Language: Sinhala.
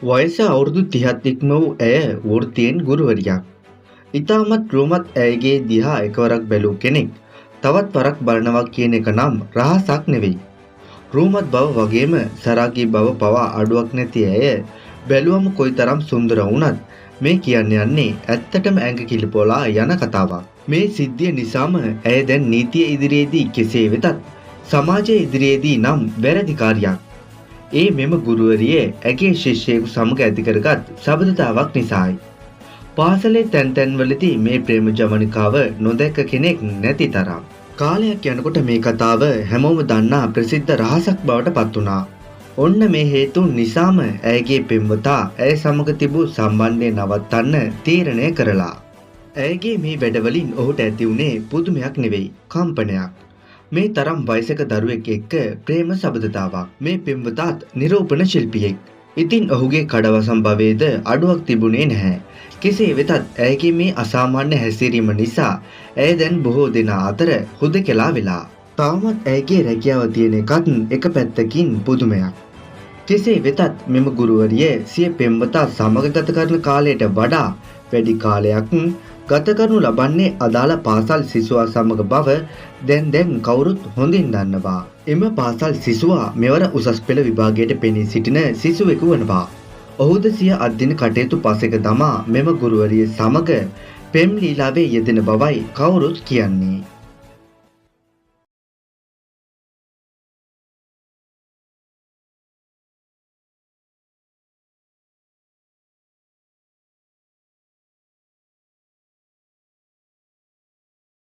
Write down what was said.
වයස අවුරුදු 30ක් ඉක්ම වූ ඇය වෘත්තියෙන් ගුරුවරියක්. ඉතාමත් රෝමත් ඇයගේ දිහා එකවරක් බැලූ කෙනෙක් තවත් වරක් බලනවා කියන එක නම් රහසක් නෙවෙයි. රෝමත් බව වගේම සරාගී බව පවා අඩුවක් නැති ඇය බැලුවම කොයිතරම් සුන්දර වුණත් මේ කියන්න යන්නේ ඇත්තටම ඇඟ කිලිපොලා යන කතාවක්. මේ සිද්ධිය නිසාම ඇය දැන් නීතිය ඉදිරියේදී කෙසේ වෙතත් සමාජය ඉදිරියේදී නම් වැරදිකාරියක්. ඒ මෙම ගුරුවරිය ඇගේ ශිෂ්‍යයෙකු සමග ඇති කරගත් සබඳතාවක් නිසායි. පාසලේ තැන් තැන්වලදී මේ ප්‍රේම ජවනිකාව නොදැක්ක කෙනෙක් නැති තරම්. කාලයක් යනකොට මේ කතාව හැමෝම දන්නා ප්‍රසිද්ධ රහසක් බවට පත් වුණා. ඔන්න මේ හේතුන් නිසාම ඇයගේ පෙම්වතා ඇය සමග තිබූ සම්බන්ධය නවත්තන්න තීරණය කරලා. ඇයගේ මේ වැඩවලින් ඔහුට ඇති වුණේ පුදුමයක් නෙවෙයි, කම්පනයක්. මේ තරම් වයසක දරුවෙක් එක්ක ප්‍රේම සබඳතාවක්. මේ පෙම්වතාත් නිරූපණ ශිල්පියෙක්. ඉතින් ඔහුගේ කඩවසම් භවයේද අඩුවක් තිබුණේ නැහැ. කෙසේ වෙතත් ඇයගේ මේ අසාමාන්‍ය හැසිරීම නිසා ඇය දැන් බොහෝ දෙනා අතර හුදකලා වෙලා. තවමත් ඇයගේ රැකියාව තියෙන එකත් එක පැත්තකින් පුදුමයක්. කෙසේ වෙතත් මෙම ගුරුවරිය සිය පෙම්වතා සමග ගත කරන කාලයට වඩා වැඩි කාලයක් ගත කරනු ලබන්නේ අදාළ පාසල් සිසුවා සමග බව දැන් කවුරුත් හොඳින් දන්නවා. එම පාසල් සිසුවා මෙවර උසස් පෙළ විභාගයට පෙනී සිටින සිසුවෙකු වනවා. ඔහුද සිය අධ්‍යයන කටයුතු පසෙක දමා මෙම ගුරුවරිය සමග පෙම් ලීලාවේ යෙදෙන බවයි කවුරුත් කියන්නේ.